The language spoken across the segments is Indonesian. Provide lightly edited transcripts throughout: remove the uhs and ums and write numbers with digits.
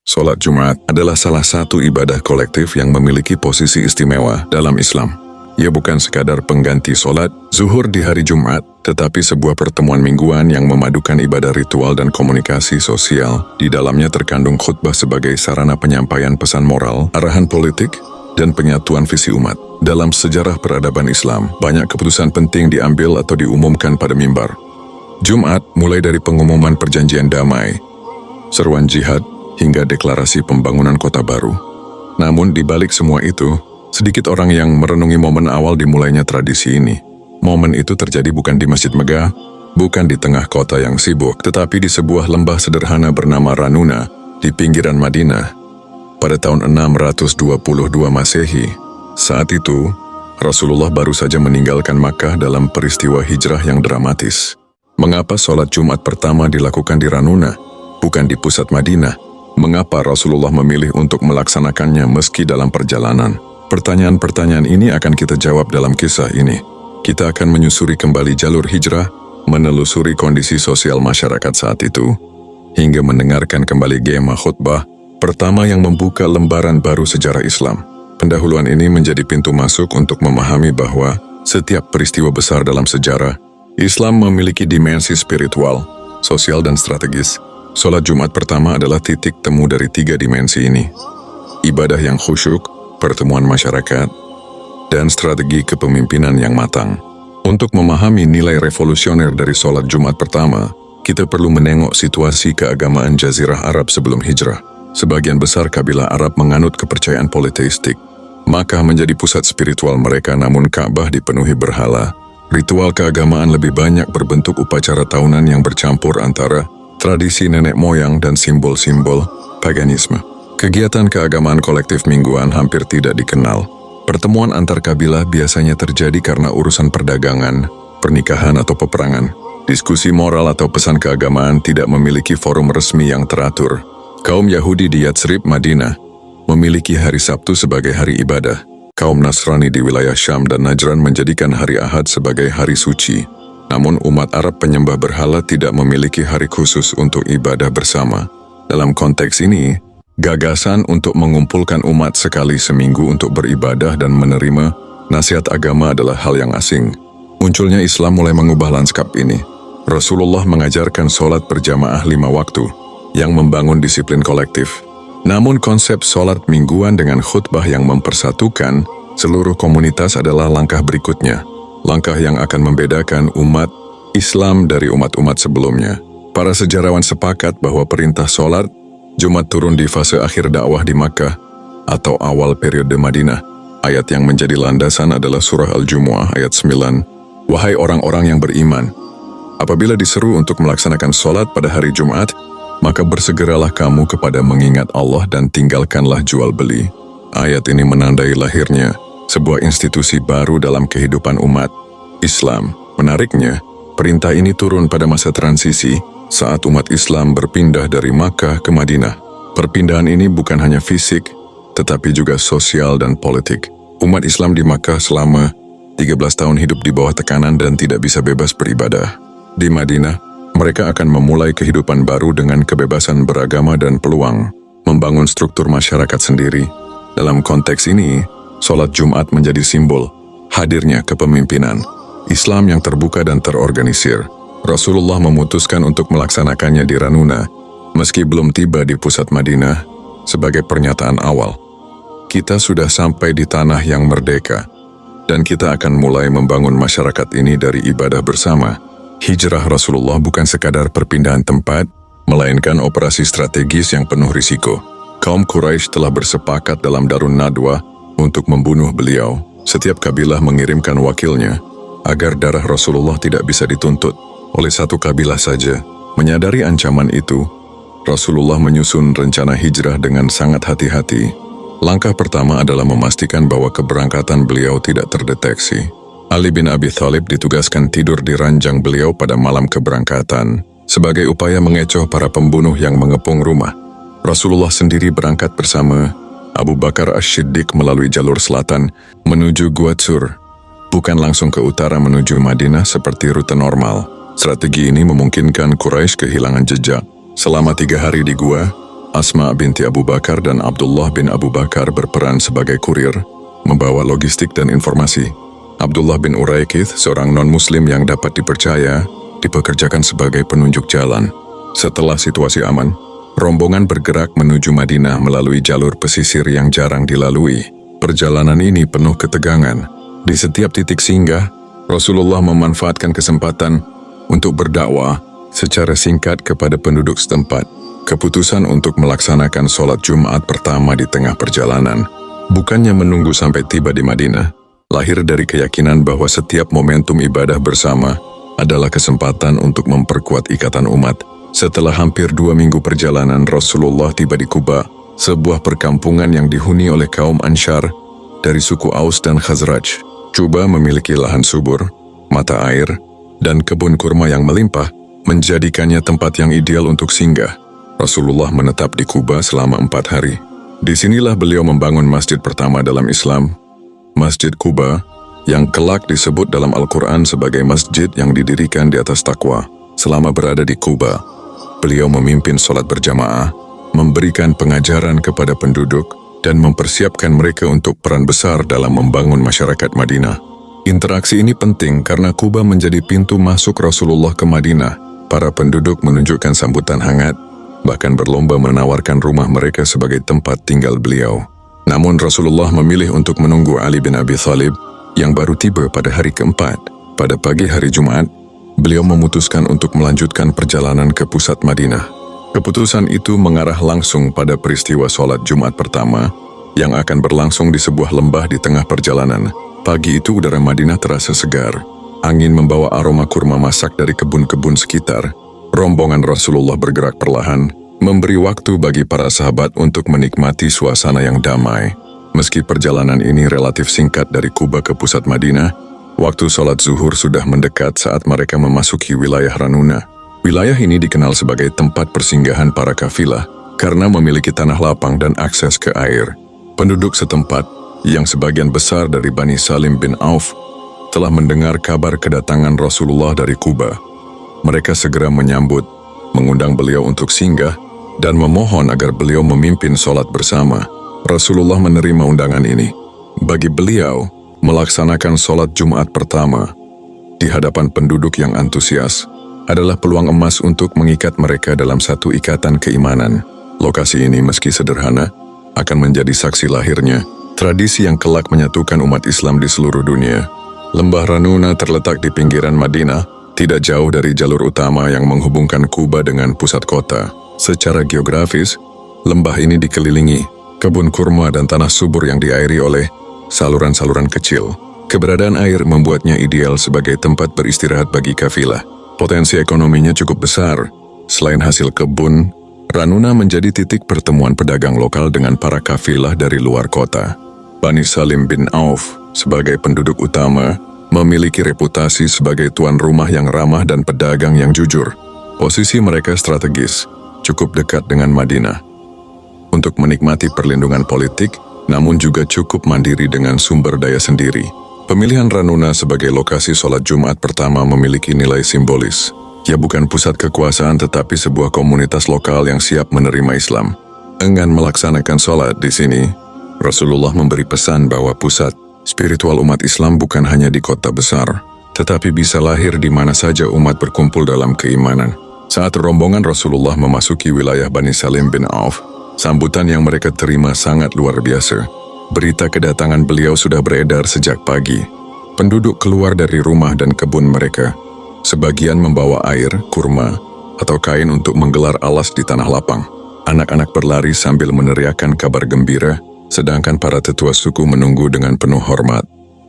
Sholat Jumat adalah salah satu ibadah kolektif yang memiliki posisi istimewa dalam Islam. Ia bukan sekadar pengganti sholat zuhur di hari Jumat, tetapi sebuah pertemuan mingguan yang memadukan ibadah ritual dan komunikasi sosial. Di dalamnya terkandung khutbah sebagai sarana penyampaian pesan moral, arahan politik, dan penyatuan visi umat. Dalam sejarah peradaban Islam, banyak keputusan penting diambil atau diumumkan pada mimbar Jumat, mulai dari pengumuman perjanjian damai, seruan jihad, hingga deklarasi pembangunan kota baru. Namun di balik semua itu, sedikit orang yang merenungi momen awal dimulainya tradisi ini. Momen itu terjadi bukan di Masjid Megah, bukan di tengah kota yang sibuk, tetapi di sebuah lembah sederhana bernama Ranuna di pinggiran Madinah pada tahun 622 Masehi. Saat itu, Rasulullah baru saja meninggalkan Makkah dalam peristiwa hijrah yang dramatis. Mengapa sholat Jumat pertama dilakukan di Ranuna, bukan di pusat Madinah? Mengapa Rasulullah memilih untuk melaksanakannya meski dalam perjalanan? Pertanyaan-pertanyaan ini akan kita jawab dalam kisah ini. Kita akan menyusuri kembali jalur hijrah, menelusuri kondisi sosial masyarakat saat itu, hingga mendengarkan kembali gema khutbah pertama yang membuka lembaran baru sejarah Islam. Pendahuluan ini menjadi pintu masuk untuk memahami bahwa setiap peristiwa besar dalam sejarah, Islam memiliki dimensi spiritual, sosial, dan strategis. Sholat Jumat pertama adalah titik temu dari tiga dimensi ini. Ibadah yang khusyuk, pertemuan masyarakat, dan strategi kepemimpinan yang matang. Untuk memahami nilai revolusioner dari sholat Jumat pertama, kita perlu menengok situasi keagamaan Jazirah Arab sebelum hijrah. Sebagian besar kabilah Arab menganut kepercayaan politeistik. Makkah menjadi pusat spiritual mereka, namun Ka'bah dipenuhi berhala. Ritual keagamaan lebih banyak berbentuk upacara tahunan yang bercampur antara tradisi nenek moyang dan simbol-simbol paganisme. Kegiatan keagamaan kolektif mingguan hampir tidak dikenal. Pertemuan antar kabilah biasanya terjadi karena urusan perdagangan, pernikahan atau peperangan. Diskusi moral atau pesan keagamaan tidak memiliki forum resmi yang teratur. Kaum Yahudi di Yatsrib, Madinah, memiliki hari Sabtu sebagai hari ibadah. Kaum Nasrani di wilayah Syam dan Najran menjadikan hari Ahad sebagai hari suci. Namun umat Arab penyembah berhala tidak memiliki hari khusus untuk ibadah bersama. Dalam konteks ini, gagasan untuk mengumpulkan umat sekali seminggu untuk beribadah dan menerima nasihat agama adalah hal yang asing. Munculnya Islam mulai mengubah lanskap ini. Rasulullah mengajarkan sholat berjamaah 5 waktu, yang membangun disiplin kolektif. Namun konsep sholat mingguan dengan khutbah yang mempersatukan seluruh komunitas adalah langkah berikutnya. Langkah yang akan membedakan umat Islam dari umat-umat sebelumnya. Para sejarawan sepakat bahwa perintah sholat Jumat turun di fase akhir dakwah di Makkah atau awal periode Madinah. Ayat yang menjadi landasan adalah surah Al-Jumu'ah ayat 9. Wahai orang-orang yang beriman, apabila diseru untuk melaksanakan sholat pada hari Jumat, maka bersegeralah kamu kepada mengingat Allah dan tinggalkanlah jual beli. Ayat ini menandai lahirnya sebuah institusi baru dalam kehidupan umat Islam. Menariknya, perintah ini turun pada masa transisi saat umat Islam berpindah dari Makkah ke Madinah. Perpindahan ini bukan hanya fisik, tetapi juga sosial dan politik. Umat Islam di Makkah selama 13 tahun hidup di bawah tekanan dan tidak bisa bebas beribadah. Di Madinah, mereka akan memulai kehidupan baru dengan kebebasan beragama dan peluang membangun struktur masyarakat sendiri. Dalam konteks ini, sholat Jumat menjadi simbol hadirnya kepemimpinan Islam yang terbuka dan terorganisir. Rasulullah memutuskan untuk melaksanakannya di Ranuna, meski belum tiba di pusat Madinah, sebagai pernyataan awal. Kita sudah sampai di tanah yang merdeka, dan kita akan mulai membangun masyarakat ini dari ibadah bersama. Hijrah Rasulullah bukan sekadar perpindahan tempat, melainkan operasi strategis yang penuh risiko. Kaum Quraisy telah bersepakat dalam Darun Nadwa untuk membunuh beliau. Setiap kabilah mengirimkan wakilnya agar darah Rasulullah tidak bisa dituntut oleh satu kabilah saja. Menyadari ancaman itu, Rasulullah menyusun rencana hijrah dengan sangat hati-hati. Langkah pertama adalah memastikan bahwa keberangkatan beliau tidak terdeteksi. Ali bin Abi Thalib ditugaskan tidur di ranjang beliau pada malam keberangkatan sebagai upaya mengecoh para pembunuh yang mengepung rumah. Rasulullah sendiri berangkat bersama Abu Bakar Ash-Shiddiq melalui jalur selatan menuju Gua Tsur, bukan langsung ke utara menuju Madinah seperti rute normal. Strategi ini memungkinkan Quraisy kehilangan jejak. Selama 3 hari di gua, Asma binti Abu Bakar dan Abdullah bin Abu Bakar berperan sebagai kurir, membawa logistik dan informasi. Abdullah bin Uraikith, seorang non-muslim yang dapat dipercaya, dipekerjakan sebagai penunjuk jalan. Setelah situasi aman, rombongan bergerak menuju Madinah melalui jalur pesisir yang jarang dilalui. Perjalanan ini penuh ketegangan. Di setiap titik singgah, Rasulullah memanfaatkan kesempatan untuk berdakwah secara singkat kepada penduduk setempat. Keputusan untuk melaksanakan sholat Jumat pertama di tengah perjalanan, bukannya menunggu sampai tiba di Madinah, lahir dari keyakinan bahwa setiap momentum ibadah bersama adalah kesempatan untuk memperkuat ikatan umat. Setelah hampir 2 minggu perjalanan, Rasulullah tiba di Quba, sebuah perkampungan yang dihuni oleh kaum Ansyar dari suku Aus dan Khazraj. Quba memiliki lahan subur, mata air, dan kebun kurma yang melimpah, menjadikannya tempat yang ideal untuk singgah. Rasulullah menetap di Quba selama 4 hari. Disinilah beliau membangun masjid pertama dalam Islam, Masjid Quba, yang kelak disebut dalam Al-Quran sebagai masjid yang didirikan di atas takwa. Selama berada di Quba, beliau memimpin sholat berjamaah, memberikan pengajaran kepada penduduk, dan mempersiapkan mereka untuk peran besar dalam membangun masyarakat Madinah. Interaksi ini penting karena Quba menjadi pintu masuk Rasulullah ke Madinah. Para penduduk menunjukkan sambutan hangat, bahkan berlomba menawarkan rumah mereka sebagai tempat tinggal beliau. Namun Rasulullah memilih untuk menunggu Ali bin Abi Thalib yang baru tiba pada hari keempat. Pada pagi hari Jumat, beliau memutuskan untuk melanjutkan perjalanan ke pusat Madinah. Keputusan itu mengarah langsung pada peristiwa sholat Jumat pertama yang akan berlangsung di sebuah lembah di tengah perjalanan. Pagi itu udara Madinah terasa segar. Angin membawa aroma kurma masak dari kebun-kebun sekitar. Rombongan Rasulullah bergerak perlahan, memberi waktu bagi para sahabat untuk menikmati suasana yang damai. Meski perjalanan ini relatif singkat dari Quba ke pusat Madinah, waktu sholat zuhur sudah mendekat saat mereka memasuki wilayah Ranuna. Wilayah ini dikenal sebagai tempat persinggahan para kafilah karena memiliki tanah lapang dan akses ke air. Penduduk setempat, yang sebagian besar dari Bani Salim bin Auf, telah mendengar kabar kedatangan Rasulullah dari Quba. Mereka segera menyambut, mengundang beliau untuk singgah, dan memohon agar beliau memimpin sholat bersama. Rasulullah menerima undangan ini. Bagi beliau, melaksanakan sholat Jumat pertama di hadapan penduduk yang antusias adalah peluang emas untuk mengikat mereka dalam satu ikatan keimanan. Lokasi ini meski sederhana, akan menjadi saksi lahirnya tradisi yang kelak menyatukan umat Islam di seluruh dunia. Lembah Ranuna terletak di pinggiran Madinah, tidak jauh dari jalur utama yang menghubungkan Quba dengan pusat kota. Secara geografis, lembah ini dikelilingi kebun kurma dan tanah subur yang diairi oleh saluran-saluran kecil. Keberadaan air membuatnya ideal sebagai tempat beristirahat bagi kafilah. Potensi ekonominya cukup besar. Selain hasil kebun, Ranuna menjadi titik pertemuan pedagang lokal dengan para kafilah dari luar kota. Bani Salim bin Auf, sebagai penduduk utama, memiliki reputasi sebagai tuan rumah yang ramah dan pedagang yang jujur. Posisi mereka strategis, cukup dekat dengan Madinah untuk menikmati perlindungan politik, namun juga cukup mandiri dengan sumber daya sendiri. Pemilihan Ranuna sebagai lokasi sholat Jumat pertama memiliki nilai simbolis. Ia bukan pusat kekuasaan tetapi sebuah komunitas lokal yang siap menerima Islam. Enggan melaksanakan sholat di sini, Rasulullah memberi pesan bahwa pusat spiritual umat Islam bukan hanya di kota besar, tetapi bisa lahir di mana saja umat berkumpul dalam keimanan. Saat rombongan Rasulullah memasuki wilayah Bani Salim bin Auf, sambutan yang mereka terima sangat luar biasa. Berita kedatangan beliau sudah beredar sejak pagi. Penduduk keluar dari rumah dan kebun mereka. Sebagian membawa air, kurma, atau kain untuk menggelar alas di tanah lapang. Anak-anak berlari sambil meneriakkan kabar gembira, sedangkan para tetua suku menunggu dengan penuh hormat.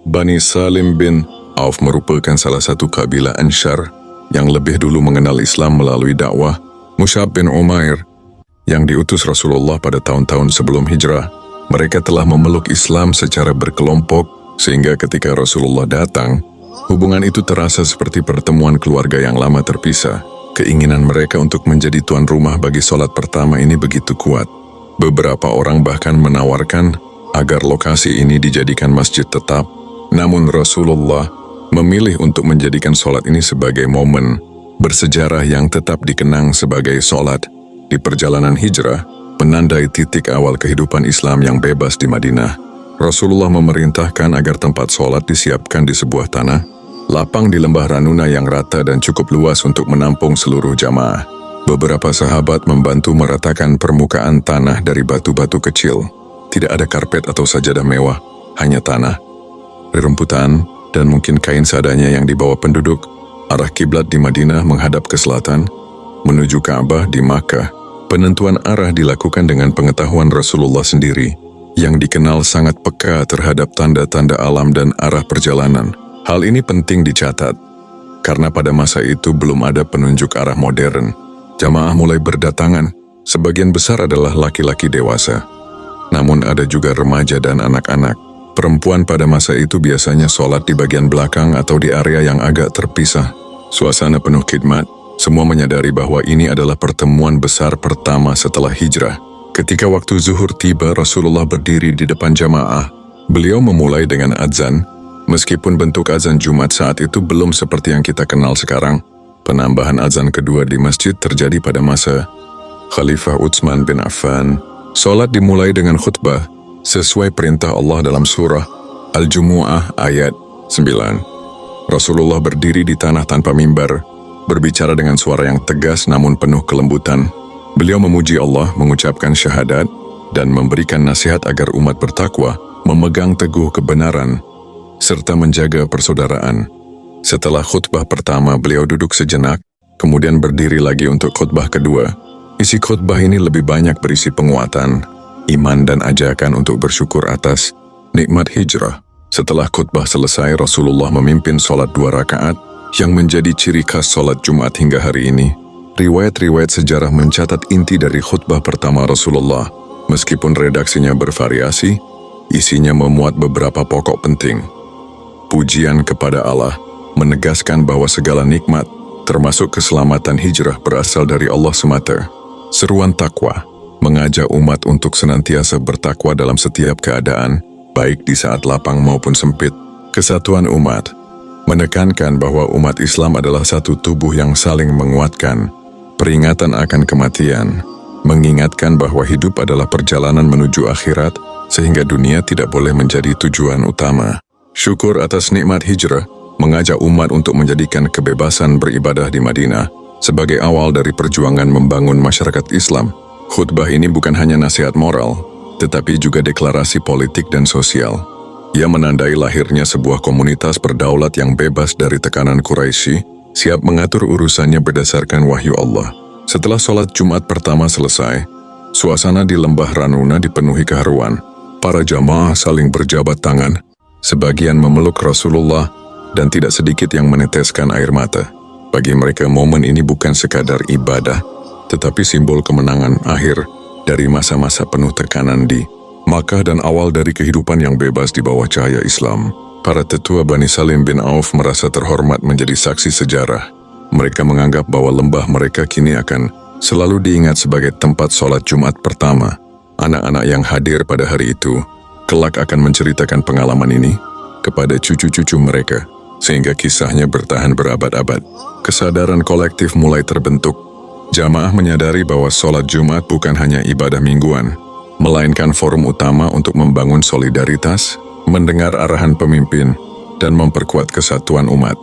Bani Salim bin Auf merupakan salah satu kabilah Ansyar yang lebih dulu mengenal Islam melalui dakwah Mus'ab bin Umair yang diutus Rasulullah pada tahun-tahun sebelum hijrah. Mereka telah memeluk Islam secara berkelompok sehingga ketika Rasulullah datang, hubungan itu terasa seperti pertemuan keluarga yang lama terpisah. Keinginan mereka untuk menjadi tuan rumah bagi sholat pertama ini begitu kuat. Beberapa orang bahkan menawarkan agar lokasi ini dijadikan masjid tetap. Namun Rasulullah memilih untuk menjadikan sholat ini sebagai momen bersejarah yang tetap dikenang sebagai sholat. Di perjalanan hijrah, menandai titik awal kehidupan Islam yang bebas di Madinah. Rasulullah memerintahkan agar tempat sholat disiapkan di sebuah tanah, lapang di lembah Ranuna yang rata dan cukup luas untuk menampung seluruh jamaah. Beberapa sahabat membantu meratakan permukaan tanah dari batu-batu kecil. Tidak ada karpet atau sajadah mewah, hanya tanah, rerumputan, dan mungkin kain seadanya yang dibawa penduduk. Arah kiblat di Madinah menghadap ke selatan, menuju Ka'bah di Makkah. Penentuan arah dilakukan dengan pengetahuan Rasulullah sendiri, yang dikenal sangat peka terhadap tanda-tanda alam dan arah perjalanan. Hal ini penting dicatat, karena pada masa itu belum ada penunjuk arah modern. Jamaah mulai berdatangan, sebagian besar adalah laki-laki dewasa. Namun ada juga remaja dan anak-anak. Perempuan pada masa itu biasanya sholat di bagian belakang atau di area yang agak terpisah. Suasana penuh khidmat, semua menyadari bahwa ini adalah pertemuan besar pertama setelah hijrah. Ketika waktu zuhur tiba, Rasulullah berdiri di depan jamaah. Beliau memulai dengan azan, meskipun bentuk azan Jumat saat itu belum seperti yang kita kenal sekarang. Penambahan azan kedua di masjid terjadi pada masa Khalifah Utsman bin Affan. Salat dimulai dengan khutbah, sesuai perintah Allah dalam surah Al-Jumu'ah ayat 9. Rasulullah berdiri di tanah tanpa mimbar, berbicara dengan suara yang tegas namun penuh kelembutan. Beliau memuji Allah, mengucapkan syahadat, dan memberikan nasihat agar umat bertakwa, memegang teguh kebenaran, serta menjaga persaudaraan. Setelah khutbah pertama, beliau duduk sejenak, kemudian berdiri lagi untuk khutbah kedua. Isi khutbah ini lebih banyak berisi penguatan, iman dan ajakan untuk bersyukur atas nikmat hijrah. Setelah khutbah selesai, Rasulullah memimpin sholat 2 rakaat, yang menjadi ciri khas sholat Jumat hingga hari ini. Riwayat-riwayat sejarah mencatat inti dari khutbah pertama Rasulullah. Meskipun redaksinya bervariasi, isinya memuat beberapa pokok penting. Pujian kepada Allah, menegaskan bahwa segala nikmat, termasuk keselamatan hijrah, berasal dari Allah semata. Seruan takwa, mengajak umat untuk senantiasa bertakwa dalam setiap keadaan, baik di saat lapang maupun sempit. Kesatuan umat, menekankan bahwa umat Islam adalah satu tubuh yang saling menguatkan. Peringatan akan kematian, mengingatkan bahwa hidup adalah perjalanan menuju akhirat, sehingga dunia tidak boleh menjadi tujuan utama. Syukur atas nikmat hijrah, mengajak umat untuk menjadikan kebebasan beribadah di Madinah sebagai awal dari perjuangan membangun masyarakat Islam. Khutbah ini bukan hanya nasihat moral, tetapi juga deklarasi politik dan sosial. Ia menandai lahirnya sebuah komunitas berdaulat yang bebas dari tekanan Quraisy, siap mengatur urusannya berdasarkan wahyu Allah. Setelah sholat Jumat pertama selesai, suasana di lembah Ranuna dipenuhi keharuan. Para jamaah saling berjabat tangan, sebagian memeluk Rasulullah, dan tidak sedikit yang meneteskan air mata. Bagi mereka, momen ini bukan sekadar ibadah, tetapi simbol kemenangan akhir dari masa-masa penuh tekanan di Makkah dan awal dari kehidupan yang bebas di bawah cahaya Islam. Para tetua Bani Salim bin Auf merasa terhormat menjadi saksi sejarah. Mereka menganggap bahwa lembah mereka kini akan selalu diingat sebagai tempat sholat Jumat pertama. Anak-anak yang hadir pada hari itu kelak akan menceritakan pengalaman ini kepada cucu-cucu mereka, sehingga kisahnya bertahan berabad-abad. Kesadaran kolektif mulai terbentuk. Jamaah menyadari bahwa sholat Jumat bukan hanya ibadah mingguan, melainkan forum utama untuk membangun solidaritas, mendengar arahan pemimpin, dan memperkuat kesatuan umat.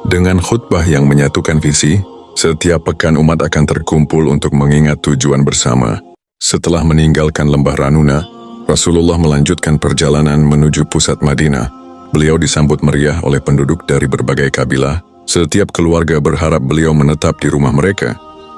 Dengan khutbah yang menyatukan visi, setiap pekan umat akan terkumpul untuk mengingat tujuan bersama. Setelah meninggalkan lembah Ranuna, Rasulullah melanjutkan perjalanan menuju pusat Madinah. Beliau disambut meriah oleh penduduk dari berbagai kabilah. Setiap keluarga berharap beliau menetap di rumah mereka.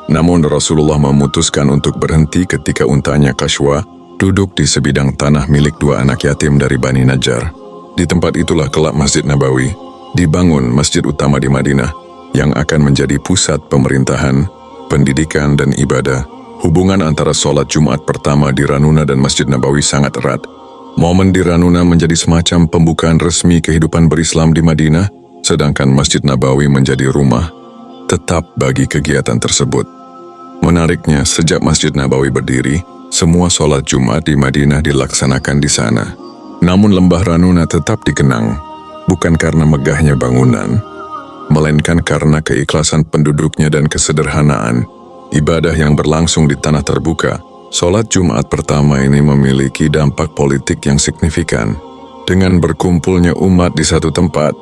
Namun Rasulullah memutuskan untuk berhenti ketika untanya Kashwa duduk di sebidang tanah milik 2 anak yatim dari Bani Najjar. Di tempat itulah kelak Masjid Nabawi dibangun, masjid utama di Madinah, yang akan menjadi pusat pemerintahan, pendidikan, dan ibadah. Hubungan antara sholat Jumat pertama di Ranuna dan Masjid Nabawi sangat erat. Momen di Ranuna menjadi semacam pembukaan resmi kehidupan berislam di Madinah, sedangkan Masjid Nabawi menjadi rumah tetap bagi kegiatan tersebut. Menariknya, sejak Masjid Nabawi berdiri, semua sholat Jumat di Madinah dilaksanakan di sana. Namun lembah Ranuna tetap dikenang, bukan karena megahnya bangunan, melainkan karena keikhlasan penduduknya dan kesederhanaan. Ibadah yang berlangsung di tanah terbuka, Sholat Jumat pertama ini memiliki dampak politik yang signifikan. Dengan berkumpulnya umat di satu tempat,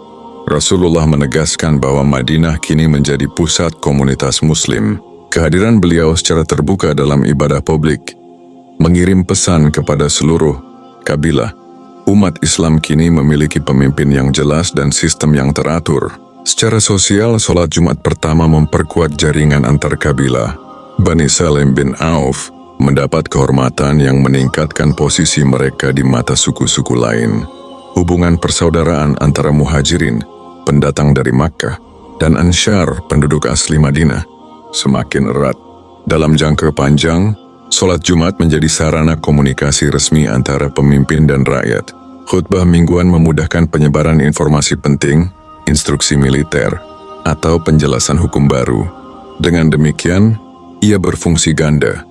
Rasulullah menegaskan bahwa Madinah kini menjadi pusat komunitas Muslim. Kehadiran beliau secara terbuka dalam ibadah publik mengirim pesan kepada seluruh kabilah. Umat Islam kini memiliki pemimpin yang jelas dan sistem yang teratur. Secara sosial, sholat Jumat pertama memperkuat jaringan antar kabilah. Bani Salim bin Auf mendapat kehormatan yang meningkatkan posisi mereka di mata suku-suku lain. Hubungan persaudaraan antara Muhajirin, pendatang dari Makkah, dan Ansyar, penduduk asli Madinah, semakin erat. Dalam jangka panjang, sholat Jumat menjadi sarana komunikasi resmi antara pemimpin dan rakyat. Khutbah mingguan memudahkan penyebaran informasi penting, instruksi militer, atau penjelasan hukum baru. Dengan demikian, ia berfungsi ganda,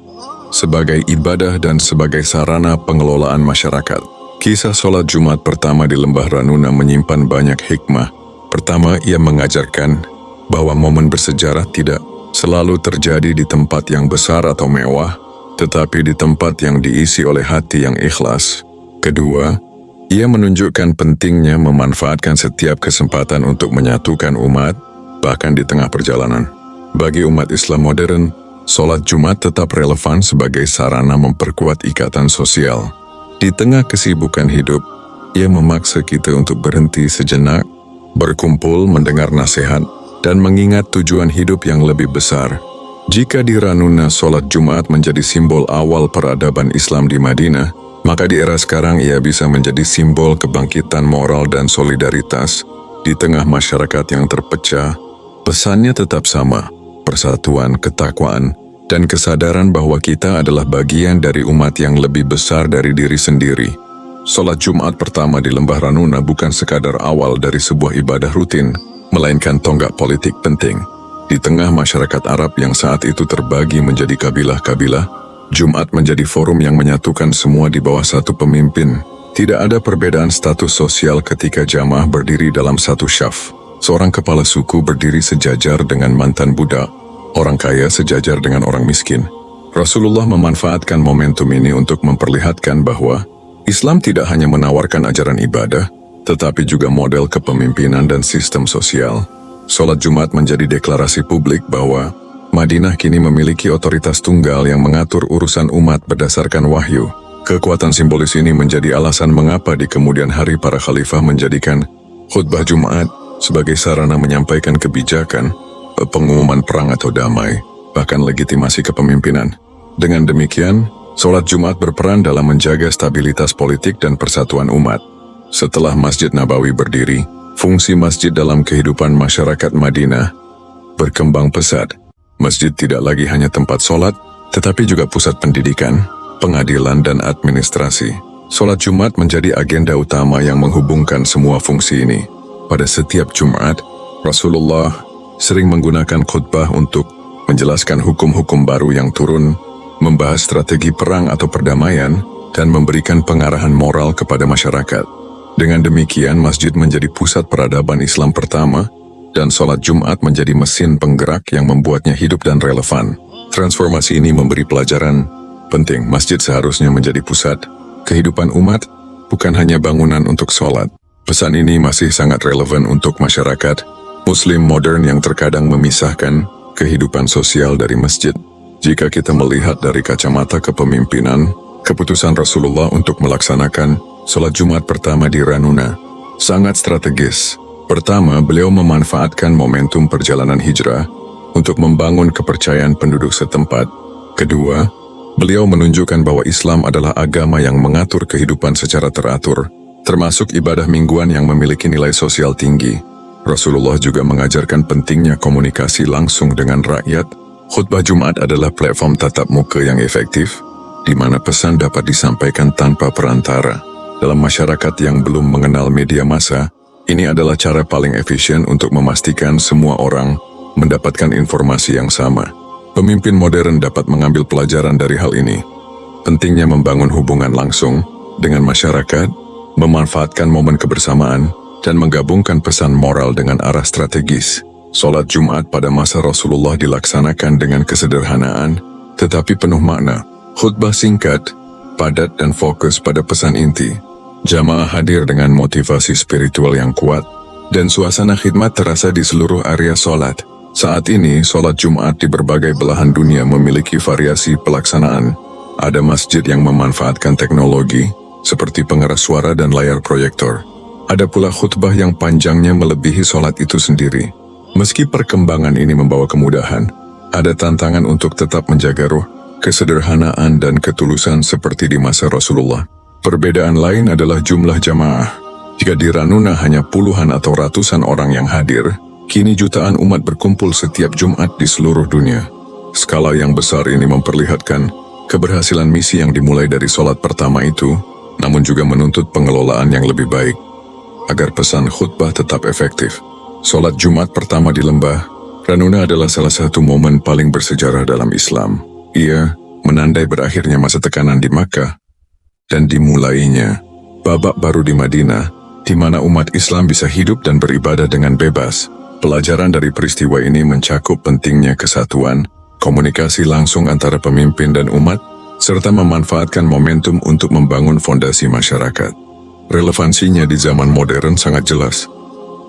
sebagai ibadah dan sebagai sarana pengelolaan masyarakat. Kisah sholat Jumat pertama di Lembah Ranuna menyimpan banyak hikmah. Pertama, ia mengajarkan bahwa momen bersejarah tidak selalu terjadi di tempat yang besar atau mewah, tetapi di tempat yang diisi oleh hati yang ikhlas. Kedua, ia menunjukkan pentingnya memanfaatkan setiap kesempatan untuk menyatukan umat, bahkan di tengah perjalanan. Bagi umat Islam modern, sholat Jumat tetap relevan sebagai sarana memperkuat ikatan sosial. Di tengah kesibukan hidup, ia memaksa kita untuk berhenti sejenak, berkumpul, mendengar nasihat, dan mengingat tujuan hidup yang lebih besar. Jika di Ranuna sholat Jumat menjadi simbol awal peradaban Islam di Madinah, maka di era sekarang ia bisa menjadi simbol kebangkitan moral dan solidaritas di tengah masyarakat yang terpecah. Pesannya tetap sama, persatuan, ketakwaan, dan kesadaran bahwa kita adalah bagian dari umat yang lebih besar dari diri sendiri. Sholat Jumat pertama di Lembah Ranuna bukan sekadar awal dari sebuah ibadah rutin, melainkan tonggak politik penting. Di tengah masyarakat Arab yang saat itu terbagi menjadi kabilah-kabilah, Jumat menjadi forum yang menyatukan semua di bawah satu pemimpin. Tidak ada perbedaan status sosial ketika jamaah berdiri dalam satu syaf. Seorang kepala suku berdiri sejajar dengan mantan budak, orang kaya sejajar dengan orang miskin. Rasulullah memanfaatkan momentum ini untuk memperlihatkan bahwa Islam tidak hanya menawarkan ajaran ibadah, tetapi juga model kepemimpinan dan sistem sosial. Sholat Jumat menjadi deklarasi publik bahwa Madinah kini memiliki otoritas tunggal yang mengatur urusan umat berdasarkan wahyu. Kekuatan simbolis ini menjadi alasan mengapa di kemudian hari para khalifah menjadikan khutbah Jumat sebagai sarana menyampaikan kebijakan, pengumuman perang atau damai, bahkan legitimasi kepemimpinan. Dengan demikian, sholat Jumat berperan dalam menjaga stabilitas politik dan persatuan umat. Setelah Masjid Nabawi berdiri, fungsi masjid dalam kehidupan masyarakat Madinah berkembang pesat. Masjid tidak lagi hanya tempat sholat, tetapi juga pusat pendidikan, pengadilan, dan administrasi. Sholat Jumat menjadi agenda utama yang menghubungkan semua fungsi ini. Pada setiap Jumat, Rasulullah sering menggunakan khutbah untuk menjelaskan hukum-hukum baru yang turun, membahas strategi perang atau perdamaian, dan memberikan pengarahan moral kepada masyarakat. Dengan demikian, masjid menjadi pusat peradaban Islam pertama, dan sholat Jumat menjadi mesin penggerak yang membuatnya hidup dan relevan. Transformasi ini memberi pelajaran penting. Masjid seharusnya menjadi pusat kehidupan umat, bukan hanya bangunan untuk sholat. Pesan ini masih sangat relevan untuk masyarakat Muslim modern yang terkadang memisahkan kehidupan sosial dari masjid. Jika kita melihat dari kacamata kepemimpinan, keputusan Rasulullah untuk melaksanakan sholat Jumat pertama di Ranuna sangat strategis. Pertama, beliau memanfaatkan momentum perjalanan hijrah untuk membangun kepercayaan penduduk setempat. Kedua, beliau menunjukkan bahwa Islam adalah agama yang mengatur kehidupan secara teratur, termasuk ibadah mingguan yang memiliki nilai sosial tinggi. Rasulullah juga mengajarkan pentingnya komunikasi langsung dengan rakyat. Khutbah Jumat adalah platform tatap muka yang efektif, di mana pesan dapat disampaikan tanpa perantara. Dalam masyarakat yang belum mengenal media massa, ini adalah cara paling efisien untuk memastikan semua orang mendapatkan informasi yang sama. Pemimpin modern dapat mengambil pelajaran dari hal ini. Pentingnya membangun hubungan langsung dengan masyarakat, memanfaatkan momen kebersamaan, dan menggabungkan pesan moral dengan arah strategis. Sholat Jumat pada masa Rasulullah dilaksanakan dengan kesederhanaan, tetapi penuh makna. Khutbah singkat, padat dan fokus pada pesan inti. Jamaah hadir dengan motivasi spiritual yang kuat, dan suasana khidmat terasa di seluruh area solat. Saat ini, solat Jumat di berbagai belahan dunia memiliki variasi pelaksanaan. Ada masjid yang memanfaatkan teknologi, seperti pengeras suara dan layar proyektor. Ada pula khutbah yang panjangnya melebihi solat itu sendiri. Meski perkembangan ini membawa kemudahan, ada tantangan untuk tetap menjaga ruh, kesederhanaan dan ketulusan seperti di masa Rasulullah. Perbedaan lain adalah jumlah jamaah. Jika di Ranuna hanya puluhan atau ratusan orang yang hadir, kini jutaan umat berkumpul setiap Jumat di seluruh dunia. Skala yang besar ini memperlihatkan keberhasilan misi yang dimulai dari solat pertama itu, namun juga menuntut pengelolaan yang lebih baik, agar pesan khutbah tetap efektif. Solat Jumat pertama di lembah Ranuna adalah salah satu momen paling bersejarah dalam Islam. Ia menandai berakhirnya masa tekanan di Makkah dan dimulainya babak baru di Madinah, di mana umat Islam bisa hidup dan beribadah dengan bebas. Pelajaran dari peristiwa ini mencakup pentingnya kesatuan, komunikasi langsung antara pemimpin dan umat, serta memanfaatkan momentum untuk membangun fondasi masyarakat. Relevansinya di zaman modern sangat jelas.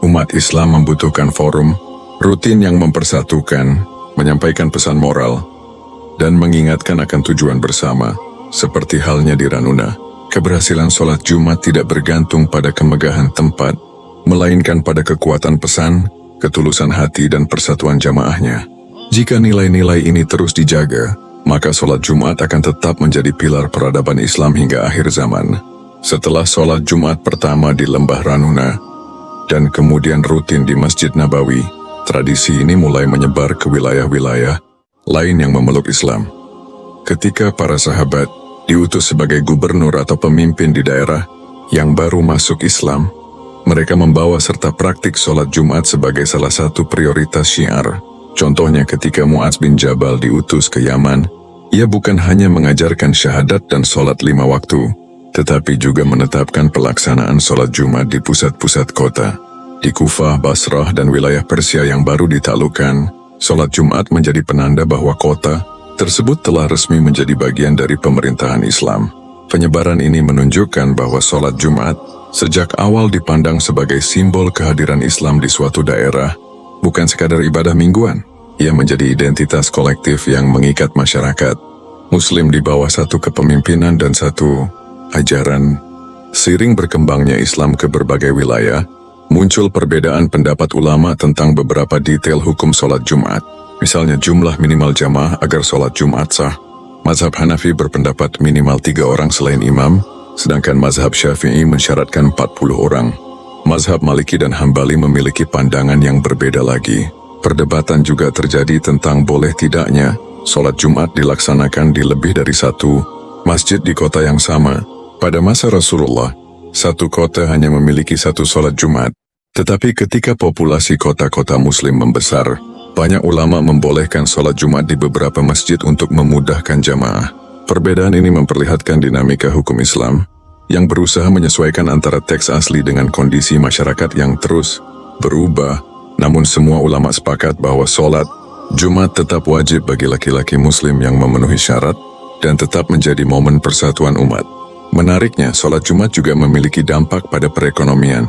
Umat Islam membutuhkan forum rutin yang mempersatukan, menyampaikan pesan moral, dan mengingatkan akan tujuan bersama. Seperti halnya di Ranuna, keberhasilan solat Jumat tidak bergantung pada kemegahan tempat, melainkan pada kekuatan pesan, ketulusan hati dan persatuan jamaahnya. Jika nilai-nilai ini terus dijaga, maka solat Jumat akan tetap menjadi pilar peradaban Islam hingga akhir zaman. Setelah solat Jumat pertama di Lembah Ranuna, dan kemudian rutin di Masjid Nabawi, tradisi ini mulai menyebar ke wilayah-wilayah lain yang memeluk Islam. Ketika para sahabat diutus sebagai gubernur atau pemimpin di daerah yang baru masuk Islam, mereka membawa serta praktik solat Jumat sebagai salah satu prioritas syiar. Contohnya ketika Mu'adz bin Jabal diutus ke Yaman, ia bukan hanya mengajarkan syahadat dan solat 5 waktu, tetapi juga menetapkan pelaksanaan solat Jumat di pusat-pusat kota. Di Kufah, Basrah, dan wilayah Persia yang baru ditaklukkan, solat Jumat menjadi penanda bahwa kota tersebut telah resmi menjadi bagian dari pemerintahan Islam. Penyebaran ini menunjukkan bahwa solat Jumat sejak awal dipandang sebagai simbol kehadiran Islam di suatu daerah, bukan sekadar ibadah mingguan. Ia menjadi identitas kolektif yang mengikat masyarakat Muslim di bawah satu kepemimpinan dan satu ajaran. Seiring berkembangnya Islam ke berbagai wilayah, muncul perbedaan pendapat ulama tentang beberapa detail hukum solat Jumat. Misalnya jumlah minimal jamaah agar solat Jumat sah. Mazhab Hanafi berpendapat minimal 3 orang selain imam, sedangkan mazhab Syafi'i mensyaratkan 40 orang. Mazhab Maliki dan Hambali memiliki pandangan yang berbeda lagi. Perdebatan juga terjadi tentang boleh tidaknya solat Jumat dilaksanakan di lebih dari satu masjid di kota yang sama. Pada masa Rasulullah, satu kota hanya memiliki satu solat Jumat. Tetapi ketika populasi kota-kota Muslim membesar, banyak ulama membolehkan solat Jumat di beberapa masjid untuk memudahkan jamaah. Perbedaan ini memperlihatkan dinamika hukum Islam yang berusaha menyesuaikan antara teks asli dengan kondisi masyarakat yang terus berubah. Namun semua ulama sepakat bahwa solat Jumat tetap wajib bagi laki-laki Muslim yang memenuhi syarat dan tetap menjadi momen persatuan umat. Menariknya, solat Jumat juga memiliki dampak pada perekonomian.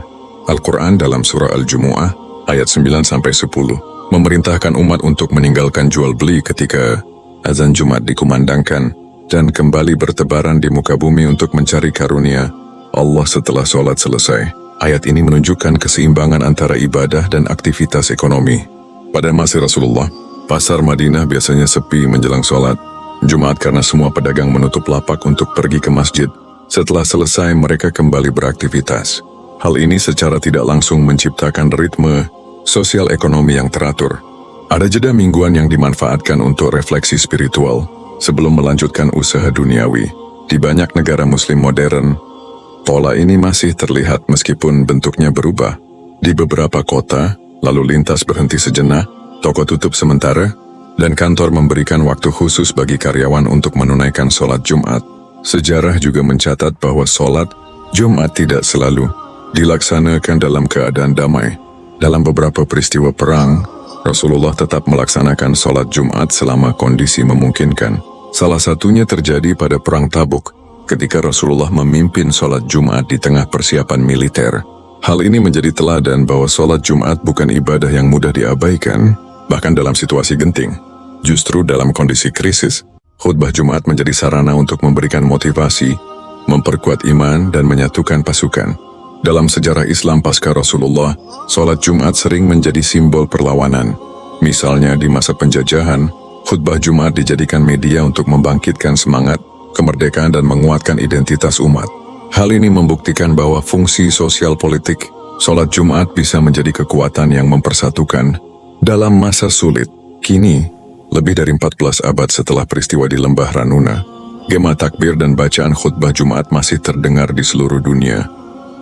Al-Quran dalam surah Al-Jumu'ah ayat 9-10 memerintahkan umat untuk meninggalkan jual beli ketika azan Jumat dikumandangkan dan kembali bertebaran di muka bumi untuk mencari karunia Allah setelah solat selesai. Ayat ini menunjukkan keseimbangan antara ibadah dan aktivitas ekonomi. Pada masa Rasulullah, pasar Madinah biasanya sepi menjelang solat Jumat karena semua pedagang menutup lapak untuk pergi ke masjid. Setelah selesai, mereka kembali beraktivitas. Hal ini secara tidak langsung menciptakan ritme sosial ekonomi yang teratur. Ada jeda mingguan yang dimanfaatkan untuk refleksi spiritual sebelum melanjutkan usaha duniawi. Di banyak negara Muslim modern, pola ini masih terlihat meskipun bentuknya berubah. Di beberapa kota, lalu lintas berhenti sejenak, toko tutup sementara, dan kantor memberikan waktu khusus bagi karyawan untuk menunaikan solat Jumat. Sejarah juga mencatat bahwa solat Jumat tidak selalu dilaksanakan dalam keadaan damai. Dalam beberapa peristiwa perang, Rasulullah tetap melaksanakan solat Jumat selama kondisi memungkinkan. Salah satunya terjadi pada Perang Tabuk, ketika Rasulullah memimpin sholat Jumat di tengah persiapan militer. Hal ini menjadi teladan bahwa sholat Jumat bukan ibadah yang mudah diabaikan, bahkan dalam situasi genting. Justru dalam kondisi krisis, khutbah Jumat menjadi sarana untuk memberikan motivasi, memperkuat iman, dan menyatukan pasukan. Dalam sejarah Islam pasca Rasulullah, sholat Jumat sering menjadi simbol perlawanan. Misalnya di masa penjajahan, khutbah Jumat dijadikan media untuk membangkitkan semangat, kemerdekaan, dan menguatkan identitas umat. Hal ini membuktikan bahwa fungsi sosial politik sholat Jumat bisa menjadi kekuatan yang mempersatukan dalam masa sulit. Kini, lebih dari 14 abad setelah peristiwa di Lembah Ranuna, gema takbir dan bacaan khutbah Jumat masih terdengar di seluruh dunia.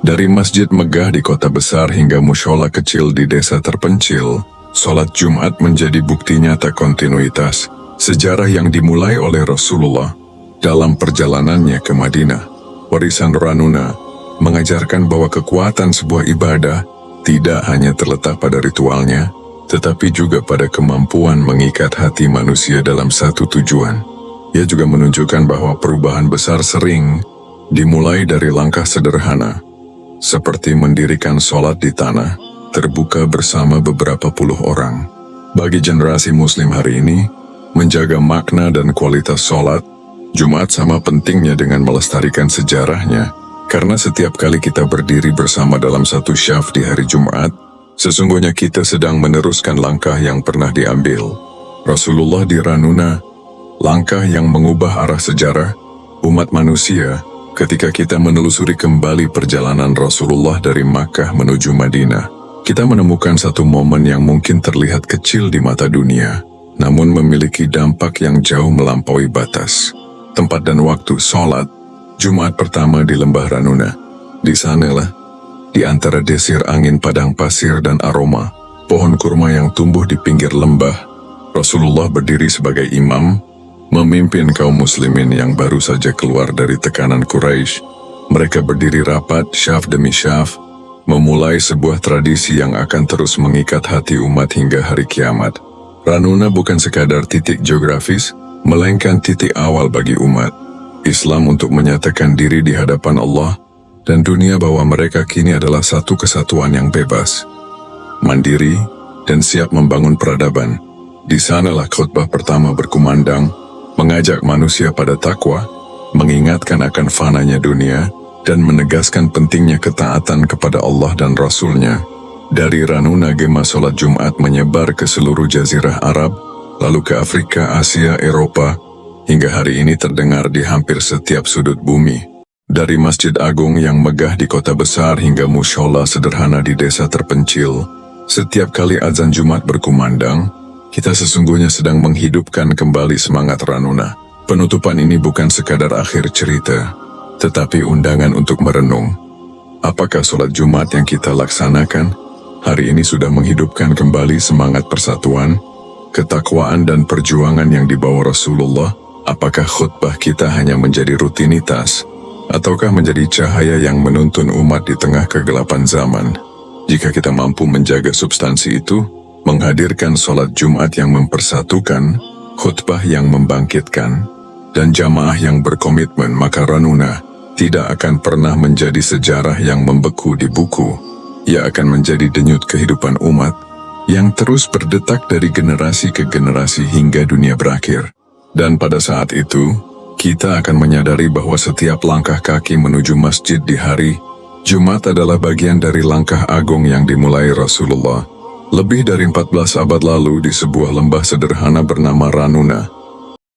Dari masjid megah di kota besar hingga mushola kecil di desa terpencil, sholat Jumat menjadi bukti nyata kontinuitas sejarah yang dimulai oleh Rasulullah dalam perjalanannya ke Madinah. Warisan Ranuna mengajarkan bahwa kekuatan sebuah ibadah tidak hanya terletak pada ritualnya, tetapi juga pada kemampuan mengikat hati manusia dalam satu tujuan. Ia juga menunjukkan bahwa perubahan besar sering dimulai dari langkah sederhana, seperti mendirikan sholat di tanah terbuka bersama beberapa puluh orang. Bagi generasi Muslim hari ini, menjaga makna dan kualitas sholat Jumat sama pentingnya dengan melestarikan sejarahnya, karena setiap kali kita berdiri bersama dalam satu syaf di hari Jumat, sesungguhnya kita sedang meneruskan langkah yang pernah diambil Rasulullah di Ranuna, langkah yang mengubah arah sejarah umat manusia ketika kita menelusuri kembali perjalanan Rasulullah dari Makkah menuju Madinah. Kita menemukan satu momen yang mungkin terlihat kecil di mata dunia, namun memiliki dampak yang jauh melampaui batas. Tempat dan waktu sholat Jumat pertama di Lembah Ranuna. Di sanalah, di antara desir angin padang pasir dan aroma pohon kurma yang tumbuh di pinggir lembah, Rasulullah berdiri sebagai imam, memimpin kaum muslimin yang baru saja keluar dari tekanan Quraisy. Mereka berdiri rapat, syaf demi syaf, memulai sebuah tradisi yang akan terus mengikat hati umat hingga hari kiamat. Ranuna bukan sekadar titik geografis, melainkan titik awal bagi umat Islam untuk menyatakan diri di hadapan Allah dan dunia bahwa mereka kini adalah satu kesatuan yang bebas, mandiri, dan siap membangun peradaban. Di sanalah khutbah pertama berkumandang, mengajak manusia pada takwa, mengingatkan akan fananya dunia, dan menegaskan pentingnya ketaatan kepada Allah dan Rasul-Nya. Dari Ranuna gema sholat Jumat menyebar ke seluruh jazirah Arab, lalu ke Afrika, Asia, Eropa, hingga hari ini terdengar di hampir setiap sudut bumi. Dari masjid agung yang megah di kota besar hingga mushola sederhana di desa terpencil, setiap kali azan Jumat berkumandang, kita sesungguhnya sedang menghidupkan kembali semangat Ranuna. Penutupan ini bukan sekadar akhir cerita, tetapi undangan untuk merenung. Apakah sholat Jumat yang kita laksanakan hari ini sudah menghidupkan kembali semangat persatuan, ketakwaan, dan perjuangan yang dibawa Rasulullah? Apakah khutbah kita hanya menjadi rutinitas, ataukah menjadi cahaya yang menuntun umat di tengah kegelapan zaman? Jika kita mampu menjaga substansi itu, menghadirkan sholat Jumat yang mempersatukan, khutbah yang membangkitkan, dan jamaah yang berkomitmen, maka Ranuna tidak akan pernah menjadi sejarah yang membeku di buku. Ia akan menjadi denyut kehidupan umat yang terus berdetak dari generasi ke generasi hingga dunia berakhir. Dan pada saat itu, kita akan menyadari bahwa setiap langkah kaki menuju masjid di hari Jumat adalah bagian dari langkah agung yang dimulai Rasulullah lebih dari 14 abad lalu di sebuah lembah sederhana bernama Ranuna.